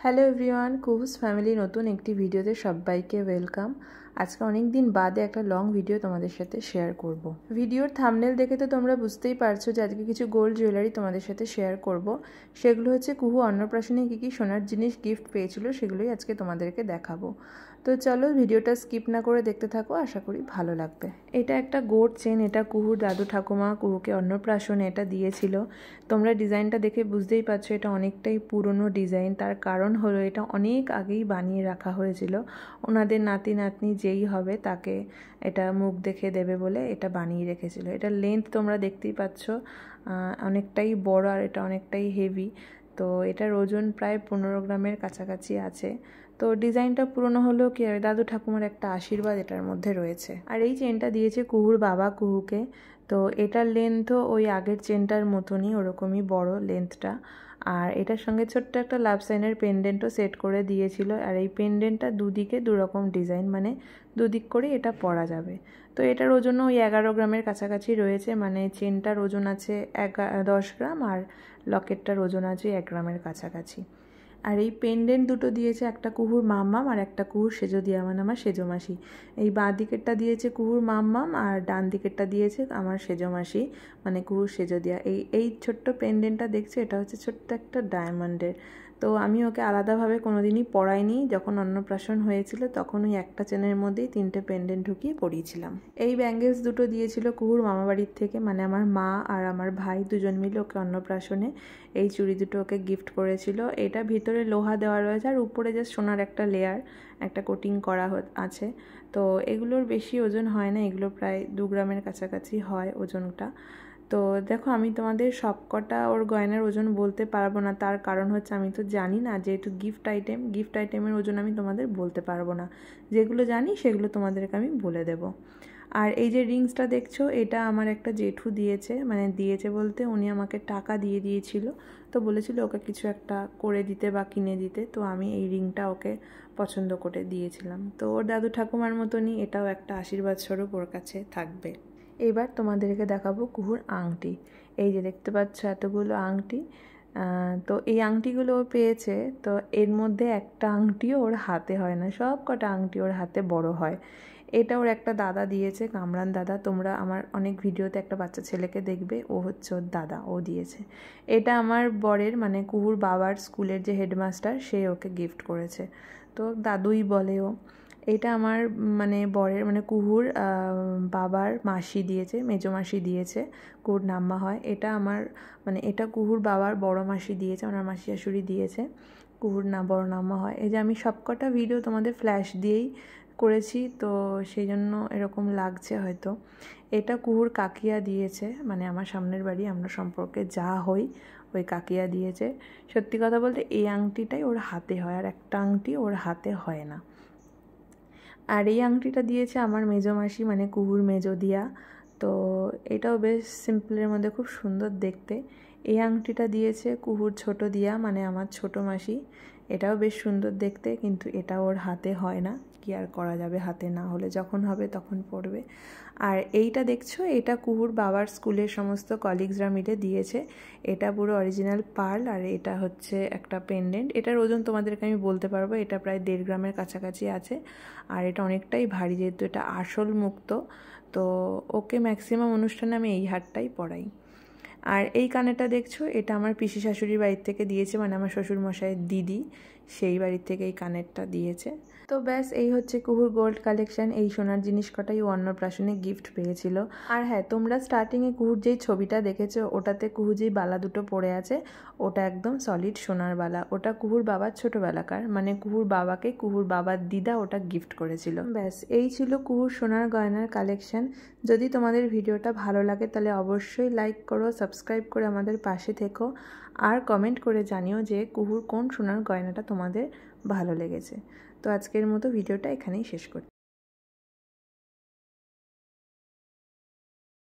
Hello everyone, কুহুস family নতুন একটি ভিডিওতে সবাইকে ওয়েলকাম। আজকে অনেক দিন বাদে একটা লং ভিডিও তোমাদের সাথে শেয়ার করব। ভিডিওর থাম্বনেল দেখে তো তোমরা বুঝতেই পারছো যে আজকে কিছু গোল্ড জুয়েলারি তোমাদের সাথে শেয়ার করব। সেগুলো হচ্ছে কুহু অন্নপ্রাশনে কী সোনার জিনিস গিফট পেয়েছিল সেগুলোই আজকে তোমাদেরকে দেখাবো। তো চলো ভিডিওটা স্কিপ না করে দেখতে থাকো, আশা করি ভালো লাগবে। এটা একটা গোল্ড চেন, এটা কুহুর দাদু ঠাকুমা কুহুকে অন্নপ্রাশনে এটা দিয়েছিল। তোমরা ডিজাইনটা দেখে বুঝতেই পারছো এটা অনেকটাই পুরনো ডিজাইন। তার কারণ হলো এটা অনেক আগেই বানিয়ে রাখা হয়েছিল, ওনাদের নাতি নাতনি যেই হবে তাকে এটা মুখ দেখে দেবে বলে এটা বানিয়ে রেখেছিল। এটা লেন্থ তোমরা দেখতেই পাচ্ছ অনেকটাই বড় আর এটা অনেকটাই হেভি। তো এটার ওজন প্রায় 15 গ্রামের কাছাকাছি আছে। তো ডিজাইনটা পুরনো হলেও কি আর দাদু ঠাকুমার একটা আশীর্বাদ এটার মধ্যে রয়েছে। আর এই চেনটা দিয়েছে কুহুর বাবা কুহুকে। তো এটার লেন্থও ওই আগের চেনটার মতনই, ওরকমই বড় লেন্থটা। আর এটার সঙ্গে ছোট্ট একটা লাভ সাইনের পেন্ডেন্টও সেট করে দিয়েছিল। আর এই পেন্ডেন্টটা দুদিকে দুরকম ডিজাইন, মানে দুদিক করে এটা পরা যাবে। তো এটার ওজন ওই 11 গ্রামের কাছাকাছি রয়েছে, মানে চেনটার ওজন আছে 10 গ্রাম আর লকেটটার ওজন আছে 1 গ্রামের কাছাকাছি। আর এই পেন্ডেন্ট দুটো দিয়েছে একটা কুহুর মাম্মাম আর একটা কুহুর সেজো দিয়া, মানে আমার সেজো মাসি। এই বাঁ দিকেরটা দিয়েছে কুহুর মাম্মাম আর ডান দিকেরটা দিয়েছে আমার সেজো মাসি, মানে কুহুর সেজো দিয়া। এই ছোট্ট পেন্ডেন্টটা দেখছো, এটা হচ্ছে ছোট্ট একটা ডায়মন্ডের। তো আমি ওকে আলাদাভাবে কোনোদিনই পরাইনি, যখন অন্নপ্রাশন হয়েছিল তখন ওই একটা চেনের মধ্যেই 3টে পেন্ডেন্ট ঢুকিয়ে পরিয়েছিলাম। এই ব্যাঙ্গেলস দুটো দিয়েছিল কুহুর মামাবাড়ির থেকে, মানে আমার মা আর আমার ভাই দুজন মিলে ওকে অন্নপ্রাশনে এই চুড়ি দুটো ওকে গিফট করেছিল। এটা ভিতরে লোহা দেওয়া রয়েছে আর উপরে যে সোনার একটা লেয়ার, একটা কোটিং করা আছে। তো এগুলোর বেশি ওজন হয় না, এগুলো প্রায় 2 গ্রামের কাছাকাছি হয় ওজনটা। তো দেখো আমি তোমাদের সবকটা ওর গয়নার ওজন বলতে পারবো না, তার কারণ হচ্ছে আমি তো জানি না, যেহেতু গিফট আইটেমের ওজন আমি তোমাদের বলতে পারবো না। যেগুলো জানি সেগুলো তোমাদেরকে আমি বলে দেব। আর এই যে রিংসটা দেখছো, এটা আমার একটা জেঠু দিয়েছে, মানে দিয়েছে বলতে উনি আমাকে টাকা দিয়ে দিয়েছিল। তো বলেছিল ওকে কিছু একটা করে দিতে বা কিনে দিতে, তো আমি এই রিংটা ওকে পছন্দ করে দিয়েছিলাম। তো ওর দাদু ঠাকুমার মতনই এটাও একটা আশীর্বাদ স্বরূপ ওর কাছে থাকবে। এবার তোমাদেরকে দেখাবো কুহুর আংটি। এই যে দেখতে পাচ্ছ এতগুলো আংটি। তো এই আংটিগুলো ও পেয়েছে, তো এর মধ্যে একটা আংটিও ওর হাতে হয় না, সব কটা আংটি ওর হাতে বড় হয়। এটা ওর একটা দাদা দিয়েছে, কামরান দাদা। তোমরা আমার অনেক ভিডিওতে একটা বাচ্চা ছেলেকে দেখবে, ও হচ্ছে ওর দাদা, ও দিয়েছে। এটা আমার বরের, মানে কুহুর বাবার স্কুলের যে হেডমাস্টার, সে ওকে গিফট করেছে, তো দাদুই বলে ও। এটা আমার মানে বরের, মানে কুহুর বাবার মাসি দিয়েছে, মেজো মাসি দিয়েছে, কুহুর নাম্মা হয়। এটা আমার মানে এটা কুহুর বাবার বড় মাসি দিয়েছে, ওনার মাসি শাশুড়ি দিয়েছে, কুহুর বড় নাম্মা হয়। এই যে আমি সবকটা ভিডিও তোমাদের ফ্ল্যাশ দিয়েই করেছি, তো সেই জন্য এরকম লাগছে হয়তো। এটা কুহুর কাকিয়া দিয়েছে, মানে আমার সামনের বাড়ি, আমরা সম্পর্কে যা হই ওই কাকিয়া দিয়েছে। সত্যি কথা বলতে এই আংটিটাই ওর হাতে হয়, আর একটা আংটি ওর হাতে হয় না। আর এই আংটিটা দিয়েছে আমার মেজো মাসি, মানে কুহুর মেজো দিয়া। তো এটাও বেশ সিম্পলের মধ্যে খুব সুন্দর দেখতে। এই আংটিটা দিয়েছে কুহুর ছোট দিয়া, মানে আমার ছোট মাসি। এটাও বেশ সুন্দর দেখতে, কিন্তু এটা ওর হাতে হয় না, কি আর করা যাবে, হাতে না হলে যখন হবে তখন পরবে। আর এইটা দেখছো, এটা কুহুর বাবার স্কুলের সমস্ত কলিগসরা মিলে দিয়েছে। এটা পুরো অরিজিনাল পার্ল, আর এটা হচ্ছে একটা পেন্ডেন্ট। এটার ওজন তোমাদেরকে আমি বলতে পারবো, এটা প্রায় 1.5 গ্রামের কাছাকাছি আছে। আর এটা অনেকটাই ভারী, যেহেতু এটা আসল মুক্ত। তো ওকে ম্যাক্সিমাম অনুষ্ঠানে আমি এই হারটাই পরাই। আর এই কানেরটা দেখছো, এটা আমার পিসি শাশুড়ির বাড়ির থেকে দিয়েছে, মানে আমার শ্বশুরমশাইয়ের দিদি, সেই বাড়ির থেকে এই কানেরটা দিয়েছে। তো ব্যাস এই হচ্ছে কুহুর গোল্ড কালেকশন। এই সোনার জিনিস কটাই ও অন্নপ্রাশনে গিফট পেয়েছিল। আর হ্যাঁ, তোমরা স্টার্টিংয়ে কুহুর যেই ছবিটা দেখেছো, ওটাতে কুহু যেই বালা দুটো পরে আছে, ওটা একদম সলিড সোনার বালা। ওটা কুহুর বাবার ছোটোবেলাকার, মানে কুহুর বাবাকে কুহুর বাবার দিদা ওটা গিফট করেছিল। ব্যাস এই ছিল কুহুর সোনার গয়নার কালেকশন। যদি তোমাদের ভিডিওটা ভালো লাগে তাহলে অবশ্যই লাইক করো, সাবস্ক্রাইব করে আমাদের পাশে থেকো, আর কমেন্ট করে জানিও যে কুহুর কোন সোনার গয়নাটা তোমাদের ভালো লেগেছে। তো আজকের মতো ভিডিওটা এখানেই শেষ করছি।